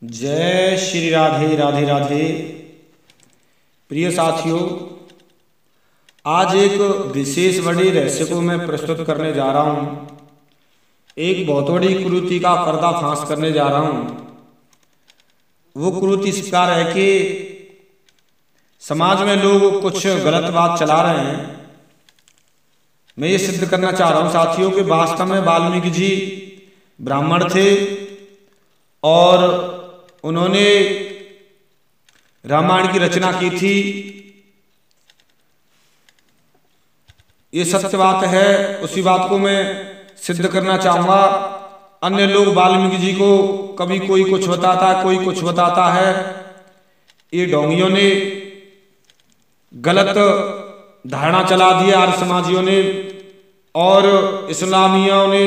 जय श्री राधे राधे राधे। प्रिय साथियों, आज एक विशेष बड़े रहस्य को मैं प्रस्तुत करने जा रहा हूँ। एक बहुत बड़ी कुरीति का पर्दाफाश करने जा रहा हूँ। वो कुरीति इस प्रकार है कि समाज में लोग कुछ गलत बात चला रहे हैं। मैं ये सिद्ध करना चाह रहा हूँ साथियों कि वास्तव में वाल्मीकि जी ब्राह्मण थे और उन्होंने रामायण की रचना की थी। ये सत्य बात है, उसी बात को मैं सिद्ध करना चाहूंगा। अन्य लोग वाल्मीकि जी को कभी कोई कुछ बताता है, कोई कुछ बताता है। ये ढोंगियों ने गलत धारणा चला दी आर्य समाजियों ने और इस्लामियों ने,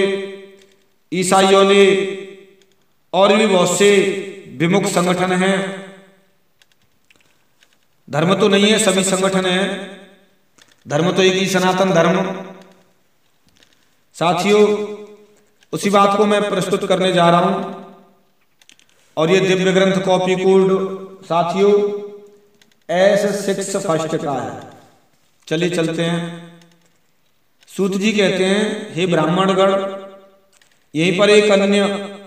ईसाइयों ने और भी बहुत से विमुख संगठन हैं। धर्म तो नहीं है, सभी संगठन हैं। धर्म तो एक ही सनातन धर्म। साथियों, उसी बात को मैं प्रस्तुत करने जा रहा हूं। और ये दिव्य ग्रंथ कॉपी कोड साथियों S6 फर्स्ट का है। चलिए चलते हैं। सूत जी कहते हैं, हे ब्राह्मणगण, यहीं पर एक अन्य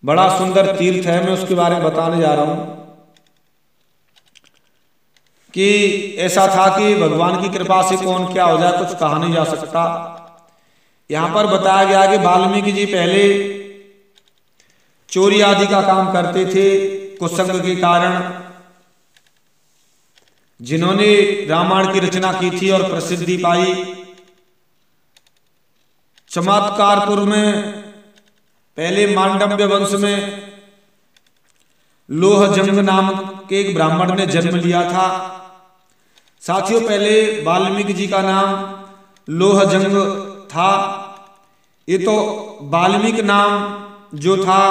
बड़ा सुंदर तीर्थ है, मैं उसके बारे में बताने जा रहा हूं कि ऐसा था कि भगवान की कृपा से कौन क्या हो जाए कुछ कहा नहीं जा सकता। यहां पर बताया गया कि वाल्मीकि जी पहले चोरी आदि का काम करते थे। कुसंग के कारण जिन्होंने रामायण की रचना की थी और प्रसिद्धि पाई, चमत्कारपुर में पहले मांडव्य वंश में लोहजंग नाम के एक ब्राह्मण ने जन्म लिया था। साथियों, पहले वाल्मीकि जी का नाम लोहजंग था। ये तो वाल्मीकि नाम जो था,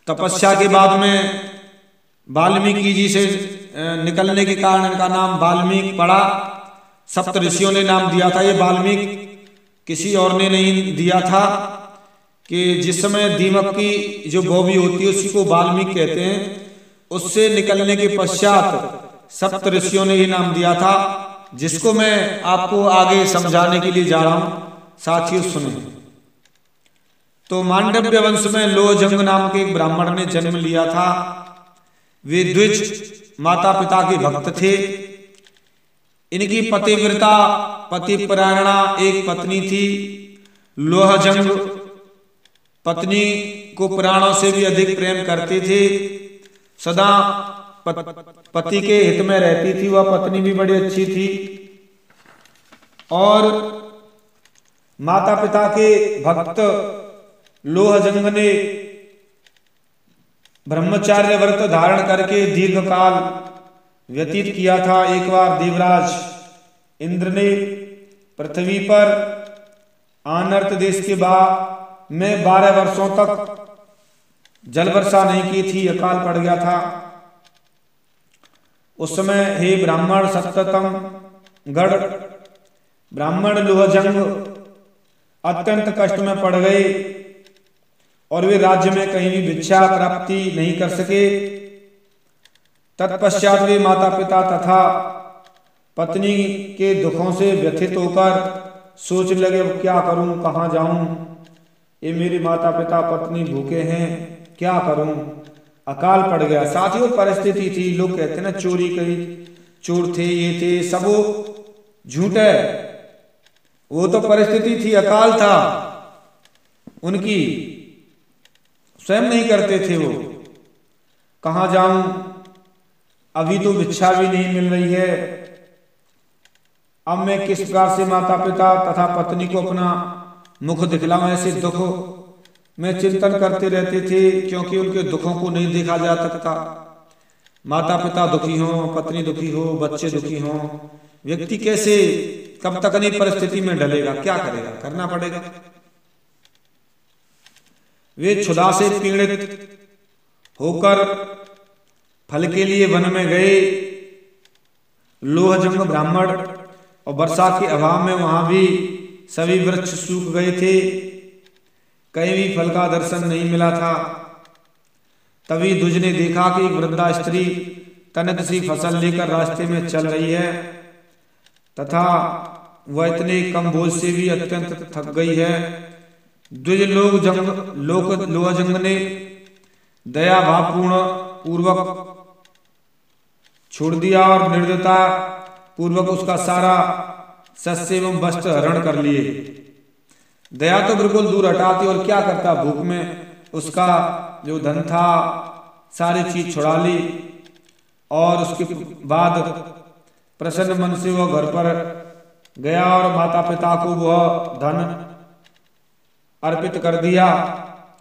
तपस्या के बाद में वाल्मीकि जी से निकलने के कारण इनका नाम वाल्मीकि पड़ा। सप्त ऋषियों ने नाम दिया था। ये वाल्मीकि किसी और ने नहीं दिया था कि जिस समय दीमक की जो बॉबी होती है उसी को वाल्मीकि कहते हैं। उससे निकलने के पश्चात सप्त ऋषियों ने ही नाम दिया था, जिसको मैं आपको आगे समझाने के लिए जा रहा हूं। साथियों सुने। तो मांडव्य वंश में लोहजंग नाम के एक ब्राह्मण ने जन्म लिया था। वे द्विज माता पिता के भक्त थे। इनकी पतिव्रता पतिपरायणा एक पत्नी थी। लोहजंग पत्नी को प्राणों से भी अधिक प्रेम करते थे। सदा पति के हित में रहती थी। वह पत्नी भी बड़ी अच्छी थी और माता पिता के भक्त लोहजंग ने ब्रह्मचार्य व्रत धारण करके दीर्घ काल व्यतीत किया था। एक बार देवराज इंद्र ने पृथ्वी पर आनर्त देश के बाद में 12 वर्षों तक जल वर्षा नहीं की थी, अकाल पड़ गया था। उस समय हे ब्राह्मण सप्तम गढ़ ब्राह्मण लोहजंग अत्यंत कष्ट में पड़ गए और वे राज्य में कहीं भी भिक्षा प्राप्ति नहीं कर सके। तत्पश्चात वे माता पिता तथा पत्नी के दुखों से व्यथित होकर सोचने लगे, अब क्या करूं, कहां जाऊं, ये मेरे माता पिता पत्नी भूखे हैं, क्या करूं। अकाल पड़ गया। साथियों, परिस्थिति थी। लोग कहते हैं ना चोरी करी, चोर थे, ये थे, सब झूठ है। वो तो परिस्थिति थी, अकाल था उनकी, स्वयं नहीं करते थे वो। कहां जाऊं, अभी तो भिक्षा भी नहीं मिल रही है। अब मैं किस प्रकार से माता पिता तथा पत्नी को अपना मुख दिखलाऊं। ऐसे दुख में चिंतन करते रहते थे, क्योंकि उनके दुखों को नहीं देखा जा सकता। माता पिता दुखी हो, पत्नी दुखी हो, बच्चे दुखी हो, व्यक्ति कैसे कब तक नहीं परिस्थिति में ढलेगा, क्या करेगा, करना पड़ेगा। वे क्षुधा से पीड़ित होकर फल के लिए वन में गए। लोहजंग ब्राह्मण और वर्षा के अभाव में वहां भी सभी वृक्ष सूख गए थे। कहीं भी फल का दर्शन नहीं मिला था। तभी द्विज ने देखा कि एक वृद्धा स्त्री तनिक सी फसल लेकर रास्ते में चल रही है तथा वह इतने कम बोझ से भी अत्यंत थक गई है। द्विज लोहजंग ने दया भावपूर्ण पूर्वक छोड़ दिया और निर्दयता पूर्वक उसका सारा शस्य एवं वस्त्र हरण कर लिए। दया तो बिल्कुल दूर हटाती और क्या करता, भूख में उसका जो धन था सारी चीज छुड़ा ली और उसके बाद प्रसन्न मन से वह घर पर गया और माता पिता को वह धन अर्पित कर दिया।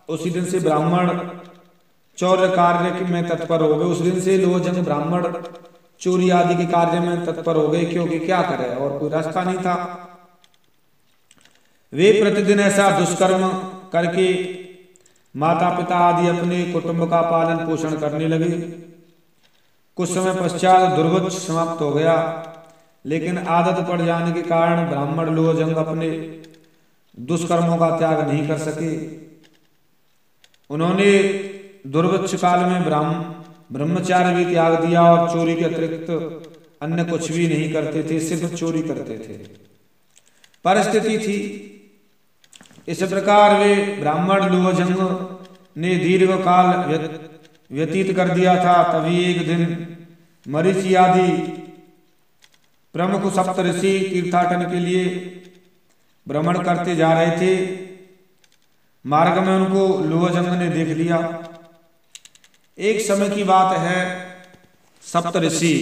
उसी दिन से ब्राह्मण चौर्य कार्य में तत्पर हो गए। उस दिन से लोहजंग ब्राह्मण चोरी आदि के कार्य में तत्पर हो गए, क्योंकि क्या करे और कोई रास्ता नहीं था। वे प्रतिदिन ऐसा दुष्कर्म करके माता पिता आदि अपने कुटुंब का पालन पोषण करने लगे। कुछ समय पश्चात दुर्भिक्ष समाप्त हो गया, लेकिन आदत पड़ जाने के कारण ब्राह्मण लोहजंग अपने दुष्कर्मों का त्याग नहीं कर सके। उन्होंने दुर्भिक्ष काल में ब्रह्मचार्य भी त्याग दिया और चोरी के अतिरिक्त अन्य कुछ भी नहीं करते थे, सिर्फ चोरी करते थे। परिस्थिति थी इस प्रकार। वे ब्राह्मण लोहजंग ने दीर्घ काल व्यतीत कर दिया था। तभी एक दिन मरीचि आदि प्रमुख सप्तऋषि तीर्थाटन के लिए भ्रमण करते जा रहे थे। मार्ग में उनको लोहजंग ने देख लिया। एक समय की बात है, सप्तऋषि,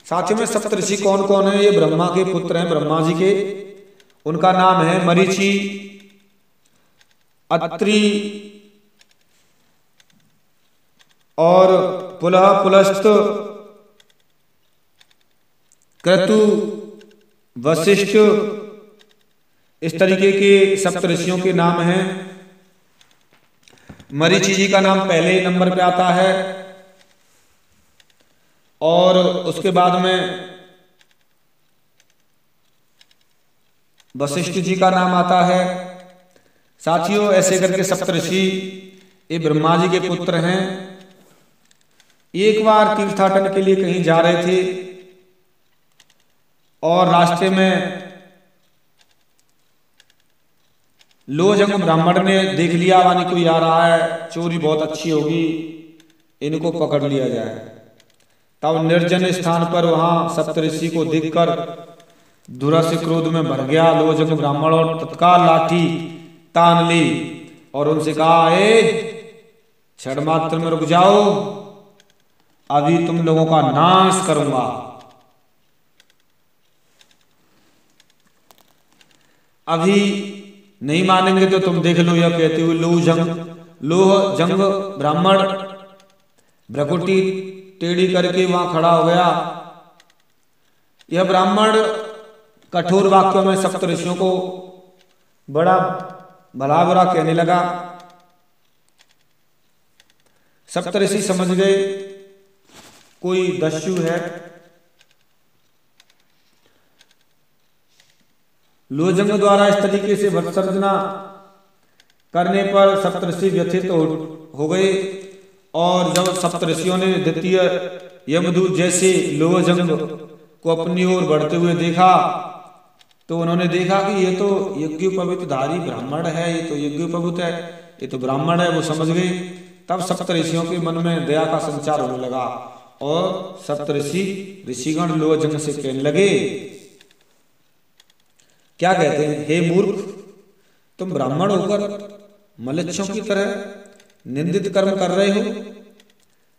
साथियों में सप्तऋषि कौन कौन है? ये ब्रह्मा के पुत्र हैं, ब्रह्मा जी के। उनका नाम है मरीचि, अत्रि और पुलस्त, क्रतु, वशिष्ठ, इस तरीके के सप्तऋषियों के नाम हैं। मरीचि जी का नाम पहले नंबर पे आता है और उसके बाद में वशिष्ठ जी का नाम आता है। साथियों, ऐसे करके सप्तऋषि ये ब्रह्मा जी के पुत्र हैं। एक बार तीर्थाटन के लिए कहीं जा रहे थे और रास्ते में लोहजंग ब्राह्मण ने देख लिया, वानी कोई आ रहा है, चोरी बहुत अच्छी होगी, इनको पकड़ लिया जाए। तब निर्जन स्थान पर वहां सप्तऋषि को देखकर धुरा से क्रोध में भर गया लोहजंग ब्राह्मण और तत्काल लाठी तान ली और उनसे कहा, क्षण मात्र में रुक जाओ, अभी तुम लोगों का नाश करूंगा। अभी नहीं मानेंगे तो तुम देख लो। यह कहते हुए लोहजंग ब्राह्मण भ्रकुटी टेढ़ी करके वहां खड़ा हो गया। यह ब्राह्मण कठोर वाक्यों में सप्तऋषियों को बड़ा भला बुरा कहने लगा। सप्तऋषि समझ गए कोई दस्यु है। लोहजंग द्वारा इस तरीके से वत्सर्जना करने पर सप्तऋषि व्यथित हो गए और जब सप्तऋषियों ने द्वितीय यमदूत जैसे लोहजंग को अपनी ओर बढ़ते हुए देखा तो उन्होंने देखा कि ये तो यज्ञोपवीतधारी ब्राह्मण है, ये तो यज्ञोपवीत है, ये तो ब्राह्मण है। वो समझ गए। तब सप्तऋषियों के मन में दया का संचार होने लगा और सप्तऋषि ऋषिगण लोहजंग से कहने लगे, क्या कहते हैं, हे मूर्ख, तुम ब्राह्मण होकर मलेच्छों की तरह निंदित कर्म कर रहे हो।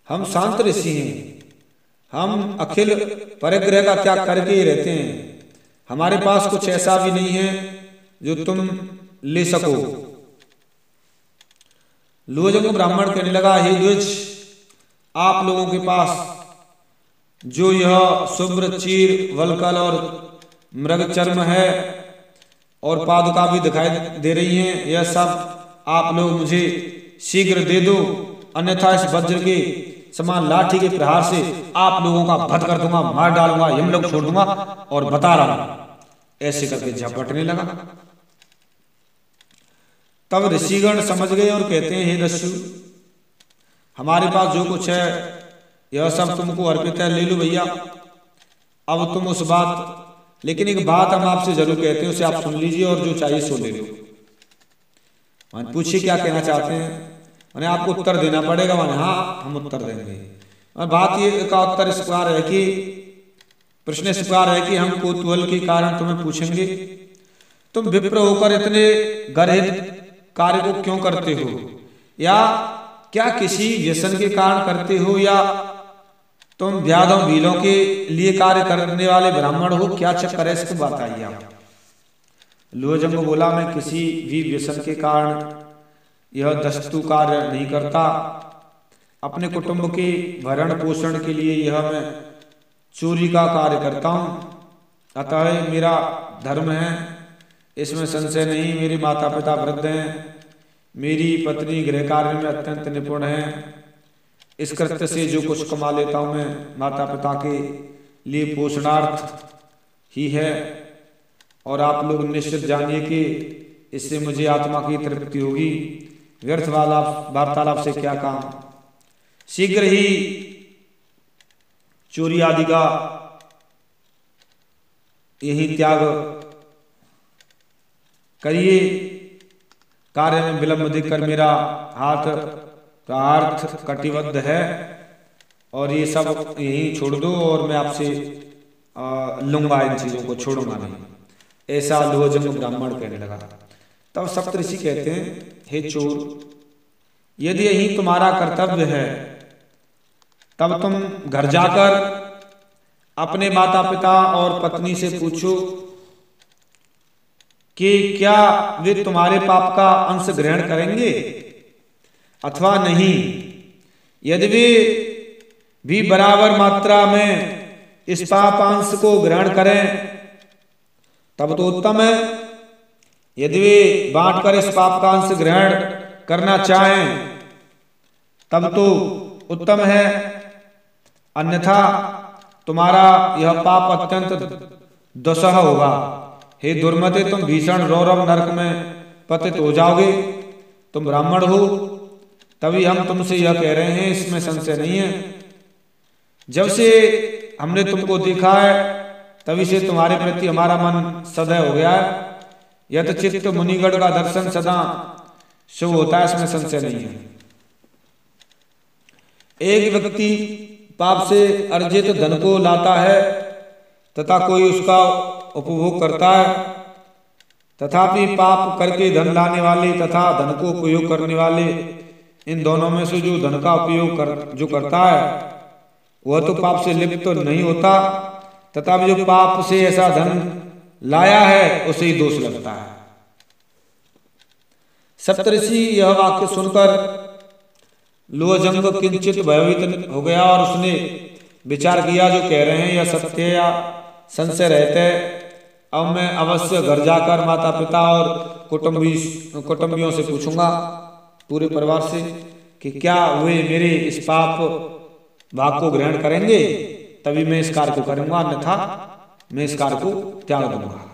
हम शांत ऋषि हैं, हम अखिल परिग्रह का त्याग करके ही रहते हैं। हमारे पास कुछ ऐसा भी नहीं है जो तुम ले सको। लोहजंग ब्राह्मण कहने लगा, हे द्विज, आप लोगों के पास जो यह शुभ्र चीर वलकल और मृग चर्म है और पादुका भी दिखाई दे रही हैं, यह सब आप लोग मुझे शीघ्र दे दो, अन्यथा इस वज्र के समान लाठी के प्रहार से आप लोगों का वध कर दूंगा, मार डालूंगा, यमलोक छोड़ दूंगा और बता रहा हूं। ऐसे करके झपटने लगा। तब ऋषिगण समझ गए और कहते हैं, हे दस्यु, हमारे पास जो कुछ है यह सब तुमको अर्पित है, ले लो भैया। अब तुम उस बात, लेकिन एक बात हम आपसे जरूर कहते हैं, उसे आप सुन लीजिए और जो चाहिए सो ले लो। मैंने पूछिए क्या कहना चाहते हैं, मैंने आपको उत्तर देना पड़ेगा। मैंने हाँ हम उत्तर देंगे। और बात ये का उत्तर इस प्रकार है कि प्रश्न इस प्रकार है कि हम कौतूहल के कारण तुम्हें पूछेंगे, तुम विप्र होकर इतने गर्हित कार्य को क्यों करते हो, या क्या किसी व्यसन के कारण करते हो, या तुम व्याधों भीलों के लिए कार्य करने वाले ब्राह्मण हो, क्या चक्कर है, इसको बताइए आप। लोहजंग बोला, मैं किसी भी व्यसन के कारण यह दस्तु कार्य नहीं करता। अपने कुटुंब के भरण पोषण के लिए यह मैं चोरी का कार्य करता हूँ, अतः मेरा धर्म है, इसमें संशय नहीं। मेरे माता पिता वृद्ध हैं, मेरी पत्नी गृह कार्य में अत्यंत निपुण है। इस कृत्य से जो कुछ कमा लेता हूँ मैं माता पिता के लिए पोषणार्थ ही है, और आप लोग निश्चित जानिए कि इससे मुझे आत्मा की तृप्ति होगी। व्यर्थ वार्तालाप से क्या काम, शीघ्र ही चोरी आदि का यही त्याग करिए। कार्य में विलंब देखकर मेरा हाथ प्रार्थ कटिबद्ध है, और ये सब यही छोड़ दो, और मैं आपसे लूंगा, इन चीजों को छोड़ूंगा नहीं। ऐसा लोहजंग ब्राह्मण कहने लगा। तब सप्तऋषि कहते हैं, हे चोर, यदि यही तुम्हारा कर्तव्य है तब तुम घर जाकर अपने माता पिता और पत्नी से पूछो कि क्या वे तुम्हारे पाप का अंश ग्रहण करेंगे अथवा नहीं। यदि वे भी बराबर मात्रा में इस पापांश को ग्रहण करें तब तो उत्तम है। यदि वे बांटकर इस पाप का अंश ग्रहण करना चाहें तब तो उत्तम है, अन्यथा तुम्हारा यह पाप अत्यंत दुस्सह होगा। हे दुर्मते, तुम भीषण रौरव नरक में पतित हो जाओगे। तुम ब्राह्मण हो तभी हम तुमसे यह कह रहे हैं, इसमें संशय नहीं है। जब से हमने तुमको देखा है तभी से तुम्हारे प्रति हमारा मन सदैव हो गया है। यथचित्त मुनिगढ़ का दर्शन सदा शुभ होता है, इसमें संशय नहीं है। एक व्यक्ति पाप से अर्जित धन को लाता है तथा कोई उसका उपभोग करता है, तथापि पाप करके धन लाने वाले तथा धन को उपयोग करने वाले, इन दोनों में से जो धन का उपयोग जो करता है वह तो पाप से लिप्त तो नहीं होता, तथापि जो पाप से ऐसा धन लाया है उसे ही दोष लगता है। सप्तऋषि यह वाक्य सुनकर लोहजंग किंचित भयभीत हो गया, और उसने विचार किया, जो कह रहे हैं यह सत्य या संशय रहते। अब मैं अवश्य घर जाकर माता पिता और कुटुंबियों से पूछूंगा, पूरे परिवार से, कि क्या वे मेरे इस पाप भाग को ग्रहण करेंगे, तभी मैं इस कार्य को करूंगा, अन्यथा मैं इस कार्य को त्याग दूंगा।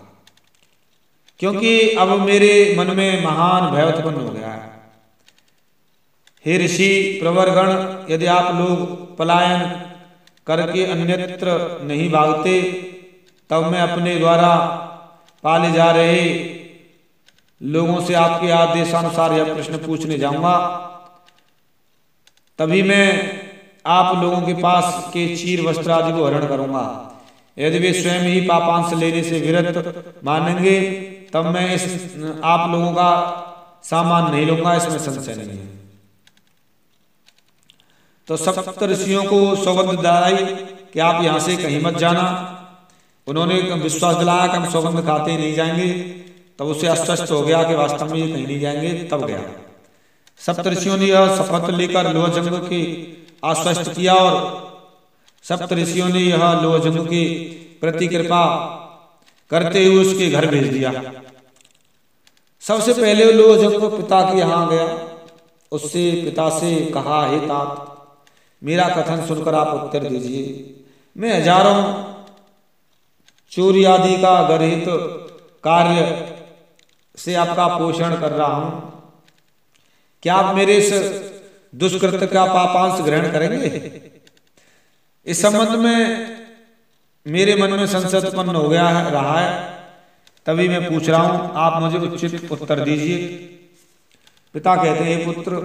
क्योंकि अब मेरे मन में महान भय उत्पन्न हो गया है। हे ऋषि प्रवरगण, यदि आप लोग पलायन करके अन्यत्र नहीं भागते तब मैं अपने द्वारा पाले जा रहे लोगों से आपके आदेशानुसार यह प्रश्न पूछने जाऊंगा। तभी मैं आप लोगों के पास के चीर वस्त्र आदि को हरण करूंगा। यदि वे स्वयं ही पापांश लेने से विरत मानेंगे तब मैं इस आप लोगों का सामान नहीं लूंगा, इसमें संशय नहीं है। तो सप्तऋषियों को सौगंध दिलाई कि आप यहाँ से कहीं मत जाना। उन्होंने विश्वास दिलाया कि हम सौगंध खाते ही नहीं जाएंगे। तब उसे आश्वस्त हो गया कि वास्तव में ये कहीं नहीं जाएंगे। तब गया। सप्तऋषियों ने यह शपथ लेकर लोहजंग की आश्वस्त किया, और सप्तऋषियों ने यह लोहजंग की प्रति कृपा करते हुए उसके घर भेज दिया। सबसे पहले लोहजंग पिता के यहाँ गया। उससे पिता से कहा, हे तात, मेरा कथन सुनकर आप उत्तर दीजिए। मैं हजारों चोरी आदि का गर्हित कार्य से आपका पोषण कर रहा हूं। क्या आप मेरे इस दुष्कृत का पापांश ग्रहण करेंगे। इस संबंध में मेरे मन में संशय उत्पन्न हो गया है रहा है, तभी मैं पूछ रहा हूं, आप मुझे उचित उत्तर दीजिए। पिता कहते हैं, पुत्र,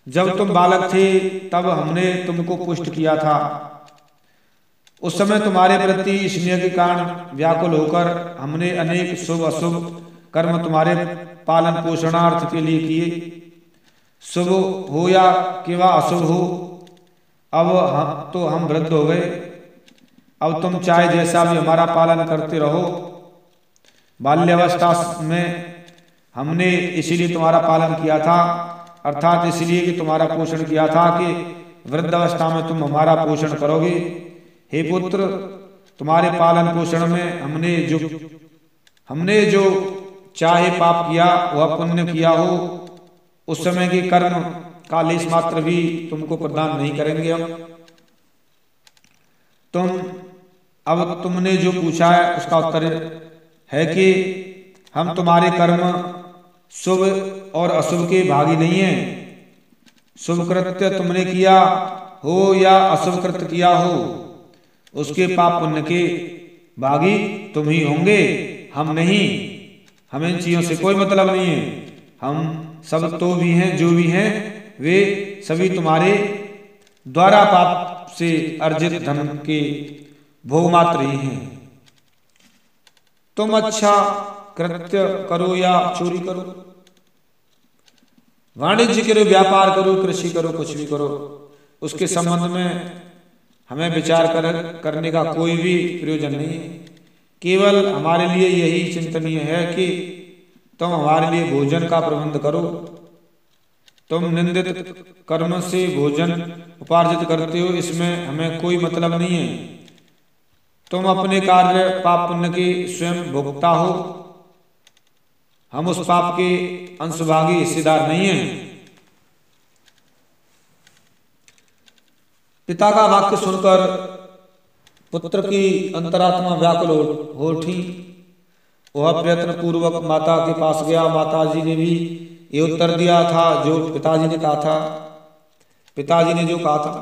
जब तुम बालक थे तब हमने तुमको पुष्ट किया था। उस समय तुम्हारे प्रति स्नेह के कारण व्याकुल होकर हमने अनेक शुभ अशुभ कर्म तुम्हारे पालन पोषणार्थ के लिए किए। शुभ हो या कि वह अशुभ हो, अब तो हम वृद्ध हो गए। अब तुम चाहे जैसा भी हमारा पालन करते रहो। बाल्यावस्था में हमने इसीलिए तुम्हारा पालन किया था, अर्थात इसलिए कि तुम्हारा पोषण किया था कि वृद्धावस्था में तुम हमारा पोषण करोगे। हे पुत्र, तुम्हारे पालन पोषण में हमने जो चाहे पाप किया वह पुण्य किया हो, उस समय के कर्म का लेश मात्र भी तुमको प्रदान नहीं करेंगे हम। अब तुमने जो पूछा है उसका उत्तर है कि हम तुम्हारे कर्म शुभ और अशुभ के भागी नहीं हैं। शुभ कृत्य तुमने किया हो या अशुभ कृत्य किया हो, उसके पाप पुण्य के भागी तुम ही होंगे, हम नहीं। हमें इन चीजों से कोई मतलब नहीं है। हम सब तो भी हैं, जो भी हैं वे सभी तुम्हारे द्वारा पाप से अर्जित धन के भोग मात्र ही हैं। तुम अच्छा कृत्य करो या चोरी करो, वाणिज्य करो, व्यापार करो, कृषि करो, कुछ भी करो, उसके संबंध में हमें विचार करने का कोई भी प्रयोजन नहीं है। केवल हमारे लिए यही चिंतनीय है कि तुम हमारे लिए भोजन का प्रबंध करो। तुम निंदित कर्म से भोजन उपार्जित करते हो, इसमें हमें कोई मतलब नहीं है। तुम अपने कार्य पाप पुण्य के स्वयं भोक्ता हो, हम उस पाप के अंशभागी हिस्सेदार नहीं हैं। पिता का वाक्य सुनकर पुत्र की अंतरात्मा व्याकुल हो उठी। वह प्रयत्न पूर्वक माता के पास गया। माताजी ने भी ये उत्तर दिया था जो पिताजी ने कहा था, पिताजी ने जो कहा था,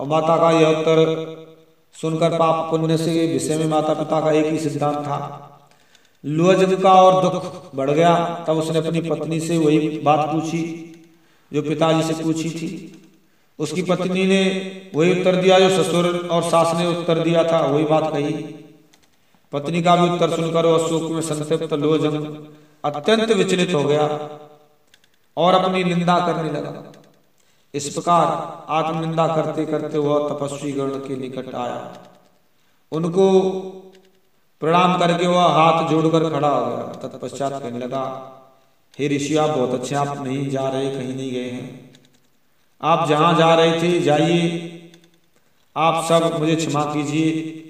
और माता का यह उत्तर सुनकर पाप पुण्य से विषय में माता पिता का एक ही सिद्धांत था। लुअजग का और दुख बढ़ गया। तब उसने अपनी पत्नी से वही बात पूछी जो पिताजी से पूछी थी। उसकी पत्नी ने वही उत्तर दिया जो ससुर और सास ने उत्तर दिया था, वही बात कही। पत्नी का भी उत्तर सुनकर वह शोक में संतप्त लुअजग अत्यंत विचलित हो गया और अपनी निंदा करने लगा। इस प्रकार आत्मनिंदा करते करते वह तपस्वी गण के निकट आया। उनको प्रणाम करके वह हाथ जोड़कर खड़ा हो गया। तत्पश्चात कहने लगा, हे ऋषि, आप बहुत अच्छे, आप नहीं जा रहे, कहीं नहीं गए हैं। आप जहां जा रहे थे जाइए। आप सब मुझे क्षमा कीजिए।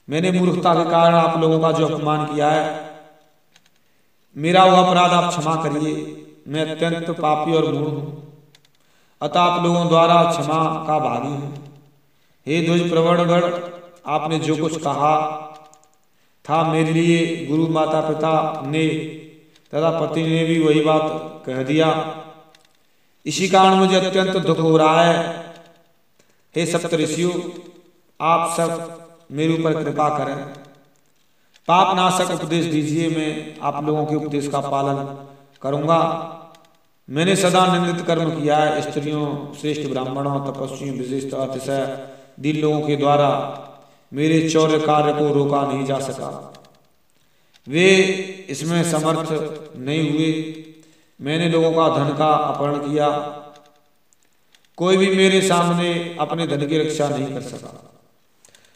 मैंने मूर्खता के कारण आप लोगों का जो अपमान किया है, मेरा वह अपराध आप क्षमा करिए। मैं अत्यंत पापी और मूढ़ हूं, अतः आप लोगों द्वारा क्षमा का भागी हूं। हे ध्वज प्रवणगण, आपने जो कुछ कहा था मेरे लिए गुरु माता पिता ने तथा पति ने भी वही बात कह दिया। इसी कारण मुझे अत्यंत दुख हो रहा है। हे सप्तऋषियों, आप सब मेरे ऊपर कृपा करें, पाप नाशक उपदेश दीजिए। मैं आप लोगों के उपदेश का पालन करूंगा। मैंने सदा निंदित कर्म किया है। स्त्रियों, श्रेष्ठ ब्राह्मणों, तपस्वियों, विशिष्ट अतिशय दीन लोगों के द्वारा मेरे चौर्य कार्य को रोका नहीं जा सका। वे इसमें समर्थ नहीं हुए। मैंने लोगों का धन का अपहरण किया। कोई भी मेरे सामने अपने धन की रक्षा नहीं कर सका।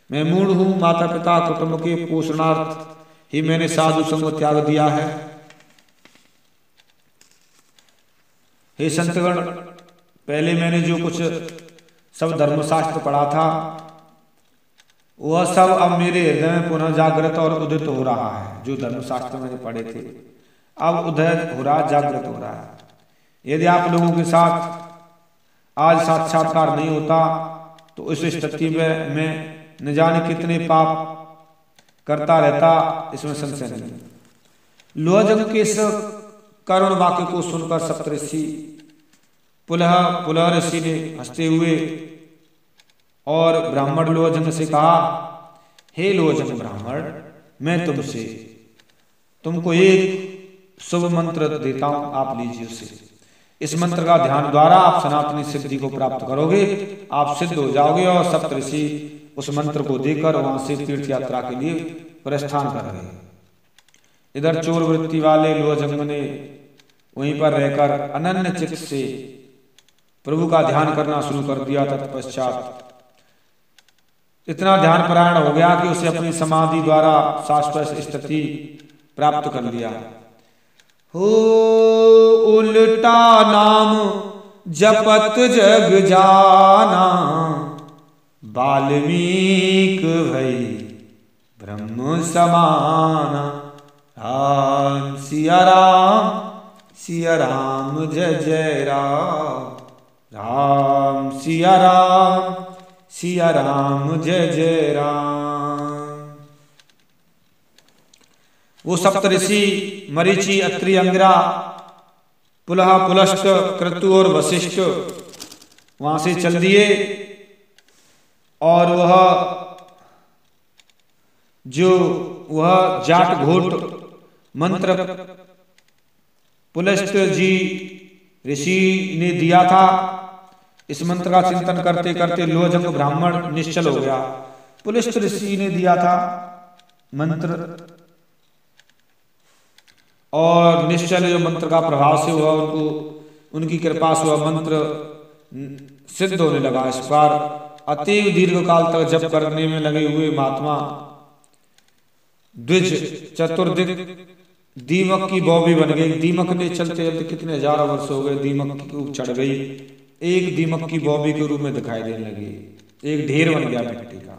मैं मूढ़ हूं। माता पिता कुटुंब के पोषणार्थ ही मैंने साधु संग त्याग दिया है। हे संतगण, पहले मैंने जो कुछ सब धर्मशास्त्र पढ़ा था वह सब अब मेरे हृदय में पुनः जागृत और उदित हो रहा है। जो धर्मशास्त्र मैंने पढ़े थे अब उदय हो रहा, जागृत हो रहा है। यदि आप लोगों के साथ आज साक्षात्कार नहीं होता तो इस स्थिति में मैं न जाने कितने पाप करता रहता, इसमें संशय नहीं। लुअजग के इस करुण वाक्य को सुनकर सप्तऋषि पुलह ऋषि ने हंसते हुए और ब्राह्मण लोहजंग से कहा, हे लोहजंग ब्राह्मण, मैं तुमको एक शुभ मंत्र देता हूं, आप लीजिए उसे। इस मंत्र का ध्यान द्वारा आप सनातनी सिद्धि को प्राप्त करोगे, आप सिद्ध हो जाओगे। और सप्तऋषि उस मंत्र को देकर वहां से तीर्थ यात्रा के लिए प्रस्थान कर रहे। इधर चोर वृत्ति वाले लोहजंग ने वहीं पर रहकर अनन्य चित्त से प्रभु का ध्यान करना शुरू कर दिया। तत्पश्चात इतना ध्यान परायण हो गया कि उसे अपनी समाधि द्वारा शाश्वत स्थिति प्राप्त कर लिया। हो उल्टा नाम जपत जग जाना, वाल्मीक भई ब्रह्म समाना। राम सिया राम जय जय राम, राम सिया राम जय जय राम। वो सप्तऋषि मरीचि, अत्रि, अंगिरा, पुलह, पुलस्त, क्रतु और वशिष्ठ वहां से चल दिए। और वह जाट घोट मंत्र पुलस्त जी ऋषि ने दिया था। इस मंत्र का चिंतन करते करते लोहजंग ब्राह्मण निश्चल हो गया। पुलस्त ऋषि ने दिया था मंत्र, और निश्चल जो मंत्र का प्रभाव से हुआ, उनकी कृपा से वह मंत्र सिद्ध होने लगा। इस बार अतीव दीर्घ काल तक जप करने में लगे हुए महात्मा द्विज चतुर्दिक दीमक की बॉबी बन गई। दीमक ने चलते चलते कितने हजारों वर्ष हो गए, दीमक की ऊप चढ़ गई, एक दीमक की बॉबी के रूप में दिखाई देने लगी, एक ढेर बन गया मिट्टी का।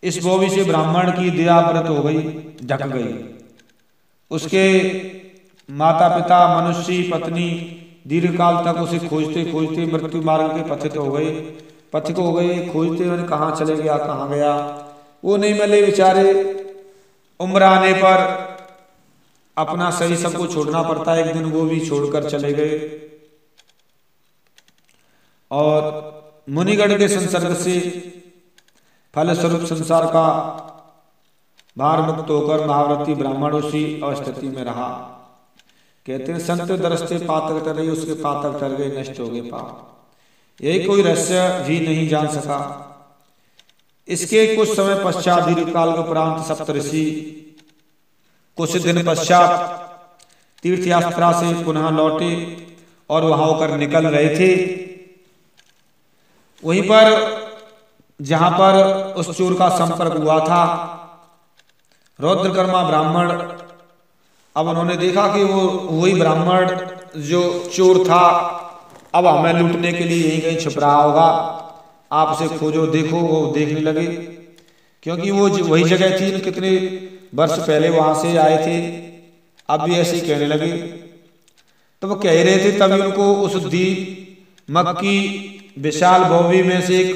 इस बॉबी से ब्राह्मण की दयाव्रत हो गई, ढक गई। उसके माता पिता, मनुष्य, पत्नी दीर्घ काल तक उसे खोजते खोजते मृत्यु मार्ग के पथित हो गए। खोजते हुए कहाँ चले गया, कहाँ गया, वो नहीं मिले बेचारे। उम्र आने पर अपना सही सबको छोड़ना पड़ता है। एक दिन वो भी छोड़कर चले गए और मुनिगण के संसर्ग से फलस्वरूप संसार का भार मुक्त होकर महाव्रती ब्राह्मण उसी अवस्थिति में रहा। कहते हैं संत दरस्ते पातक टर रही, उसके पातक टर गए, नष्ट हो गए पाप। यही कोई रहस्य भी नहीं जान सका। इसके कुछ समय पश्चात दीर्घ काल के उपरांत सप्तऋषि कुछ दिन पश्चात तीर्थ यात्रा से पुनः लौटे और वहां होकर निकल रहे थे। वहीं पर जहां पर उस चोर का संपर्क हुआ था, रौद्रकर्मा ब्राह्मण, अब उन्होंने देखा कि वो वही ब्राह्मण जो चोर था अब हमें लूटने के लिए यहीं कहीं छुप रहा होगा, आप उसे खोजो देखो। वो देखने लगे, क्योंकि वो वही जगह थी, कितने वर्ष पहले वहां से आए थे। अब भी ऐसे ही कहने लगे। तो वो कह रहे थे, तभी उनको उस दीमक की विशाल बॉबी में से एक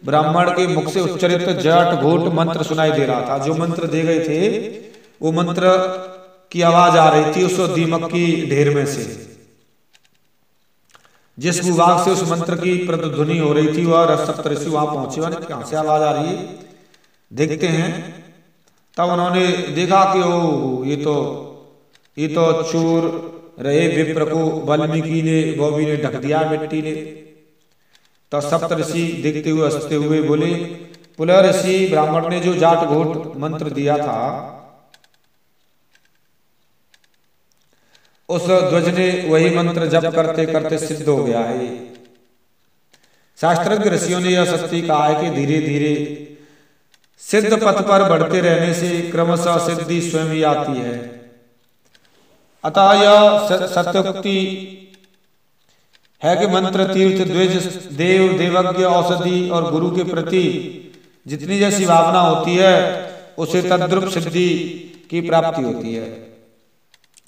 ब्राह्मण के मुख से उच्चरित जाट घोट मंत्र सुनाई दे रहा था। जो मंत्र दे गए थे वो मंत्र की आवाज आ रही थी उस दीमक की ढेर में से। जिस विभाग से उस मंत्र की प्रतिध्वनि हो रही थी वह सप्तऋषि वहां पहुंचे। कहां से आवाज आ रही है, देखते हैं। तब उन्होंने देखा कि ओ ये तो चोर रहे विप्र को वाल्मीकि ने बॉबी ने ढक दिया मिट्टी ने। तो सप्तऋषि देखते हुए हंसते हुए बोले, पुलह ऋषि ब्राह्मण ने जो जाट घोट मंत्र दिया था उस ध्वज ने वही मंत्र जप करते करते सिद्ध हो गया है। शास्त्रज्ञ ऋषियों ने यह सत्य कहा है कि धीरे धीरे सिद्ध पथ पर बढ़ते रहने से क्रमशः सिद्धि स्वयं ही आती है। अतः यह सत्योक्ति है कि मंत्र, तीर्थ, द्विज, देव, देवज्ञ, औषधि और गुरु के प्रति जितनी जैसी भावना होती है उसे तद्रुप सिद्धि की प्राप्ति होती है।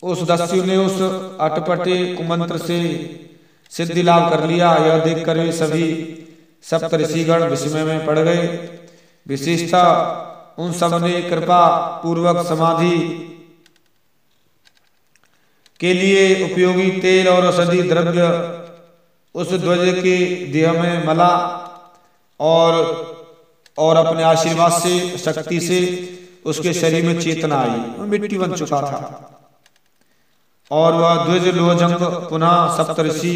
उस दस्यु ने उस अटपटे कुमंत्र से सिद्धि लाभ कर लिया। यह देखकर वे सभी सप्तऋषिगण विस्मय में पड़ गए। विशेषतः उन सब ने कृपा पूर्वक समाधि के लिए उपयोगी तेल और औषधि द्रव्य उस ध्वज के देह में मला और अपने आशीर्वाद से, शक्ति से उसके शरीर में चेतना आई, वो मिट्टी बन चुका था। और वह ध्वज लोहजंग पुनः सप्तऋषि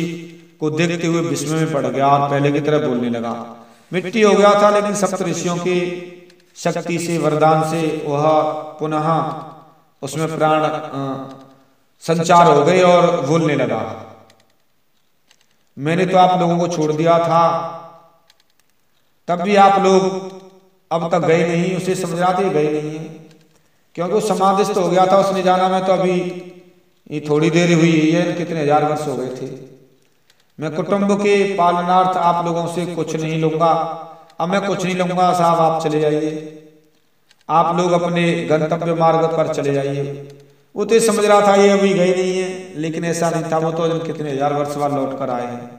को देखते हुए विस्मय में पड़ गया और पहले की तरह बोलने लगा। मिट्टी हो गया था, लेकिन सप्तऋषियों की शक्ति से, वरदान से वह पुनः उसमें प्राण संचार हो गए और बोलने लगा। मैंने तो आप लोगों को छोड़ दिया था, तब भी आप लोग अब तक गए नहीं। उसे समझ रहा था गए नहीं है, क्योंकि वो समाधिस्थ हो गया था। उसने जाना मैं तो अभी ये थोड़ी देर हुई है, कितने हजार वर्ष हो गए थे। मैं कुटुंब के पालनार्थ आप लोगों से कुछ नहीं लूंगा। अब मैं कुछ नहीं लूंगा साहब, आप चले जाइए, आप लोग अपने गंतव्य मार्ग पर चले जाइए। वो तो समझ रहा था ये अभी गए नहीं है, लेकिन ऐसा नहीं था। वो तो कितने हजार वर्ष बाद लौट कर आए हैं।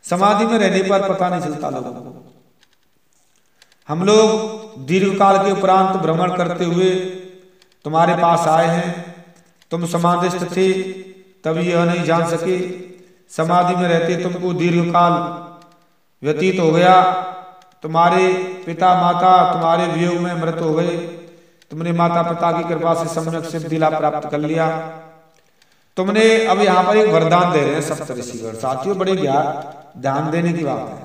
समाधि में रहने पर पता नहीं चलता लोगों को। हम लोग दीर्घ काल के उपरांत भ्रमण करते हुए तुम्हारे पास आए हैं। तुम समाधिस्थ थे, तभी यह नहीं जान सके। समाधि में रहते तुमको दीर्घ काल व्यतीत हो गया। तुम्हारे पिता माता तुम्हारे वियोग में मृत हो गए। तुमने माता पिता की कृपा से सम्यक सिद्धि लाभ प्राप्त कर लिया। तुमने अब यहाँ पर एक वरदान दे रहे हैं सप्तऋषिगण। साथियों, बड़े ध्यान देने की बात है।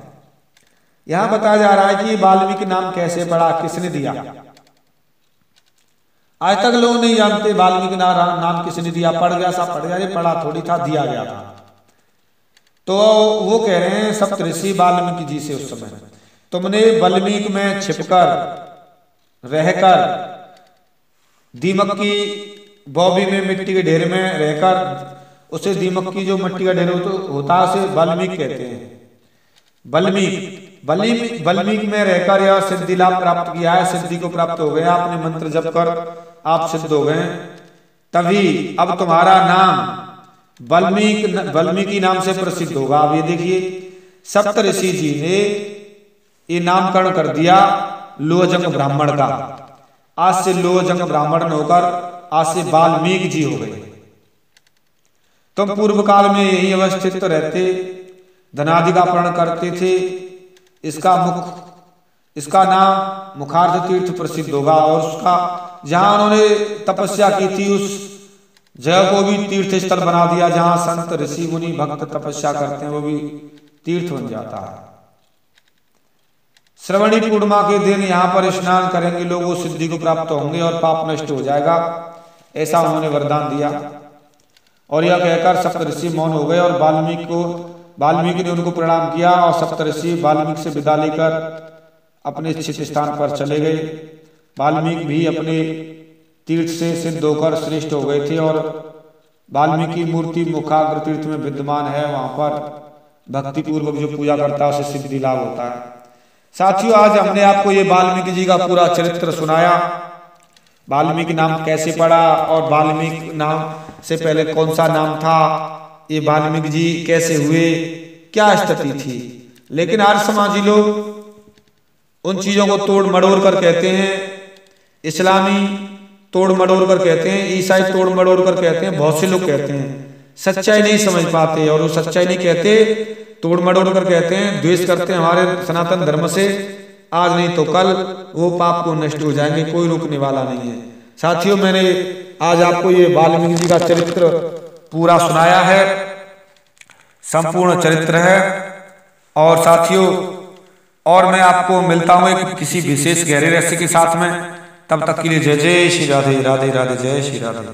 यहाँ बताया जा रहा है कि वाल्मीकि नाम कैसे पड़ा, किसने दिया। आज तक लोग नहीं जानते वाल्मीकि नाम किसने दिया। पढ़ गया साहब, पढ़ गया, ये पढ़ा थोड़ी था, दिया गया था। तो वो कह रहे हैं सप्तऋषि वाल्मीकि जी से उस समय तुमने वाल्मीकि में छिपकर रहकर, दीमक की बॉबी में, मिट्टी के ढेर में रहकर, उसे दीमक की जो मिट्टी का ढेर होता है उसे वाल्मीकि कहते हैं। वाल्मीकि में रहकर यह सिद्धि लाभ प्राप्त किया है, सिद्धि को प्राप्त हो गया। आपने मंत्र जप कर आप सिद्ध हो गए। तभी अब तुम्हारा नाम वाल्मीकि नाम से प्रसिद्ध होगा। अब ये देखिए, सप्तऋषि जी ने ये नामकरण कर दिया लोहजंग ब्राह्मण का। आज से लोहजंग ब्राह्मण होकर आज से वाल्मीकि जी हो गए। तुम पूर्व काल में यही अवस्थित रहते, धनादि का प्रण करते थे। इसका नाम मुखार्थ तीर्थ प्रसिद्ध होगा। और उसका जहां उन्होंने तपस्या की थी उस जगह को भी तीर्थ स्थल बना दिया। जहां संत ऋषि मुनि भक्त तपस्या करते हैं वो भी तीर्थ बन जाता है। श्रवणी पूर्णिमा के दिन यहाँ पर स्नान करेंगे लोग, वो सिद्धि को प्राप्त होंगे और पाप नष्ट हो जाएगा। ऐसा उन्होंने वरदान दिया। और यह कहकर सप्तऋषि मौन हो गए और वाल्मीकि ने उनको प्रणाम किया। और सप्तऋषि वाल्मीकि से विदा लेकर अपने स्थित स्थान पर चले गए। वाल्मीकि भी अपने तीर्थ से सिद्ध होकर श्रेष्ठ हो गए थे। और वाल्मीकि मूर्ति मुखाग्र तीर्थ में विद्यमान है। वहां पर भक्ति पूर्वक जो पूजा करता है उसे सिद्धि लाभ होता है। साथियों, आज हमने आपको ये वाल्मीकि जी का पूरा चरित्र सुनाया। वाल्मीकि नाम कैसे पड़ा और वाल्मीकि नाम से पहले कौन सा नाम था, ये वाल्मीकि जी कैसे हुए, क्या स्थिति थी। लेकिन आज समाजी लोग उन चीजों को तोड़ मड़ोड़ कर कहते हैं। इस्लामी तोड़ मड़ोड़ कर कहते हैं, ईसाई तोड़ मड़ोड़ कर कहते हैं, बहुत से लोग कहते हैं। सच्चाई नहीं समझ पाते और वो सच्चाई नहीं कहते, तोड़ मड़ोड़ कर कहते हैं, द्वेष करते हैं हमारे सनातन धर्म से। आज नहीं तो कल वो पाप को नष्ट हो जाएंगे, कोई रोकने वाला नहीं है। साथियों, मैंने आज आपको ये वाल्मीकि जी का चरित्र पूरा सुनाया है, संपूर्ण चरित्र है। और साथियों, और मैं आपको मिलता हूँ एक किसी विशेष गहरे रहस्य के साथ में। तब तक के लिए जय जय श्री राधे, राधे राधे, जय श्री राधे।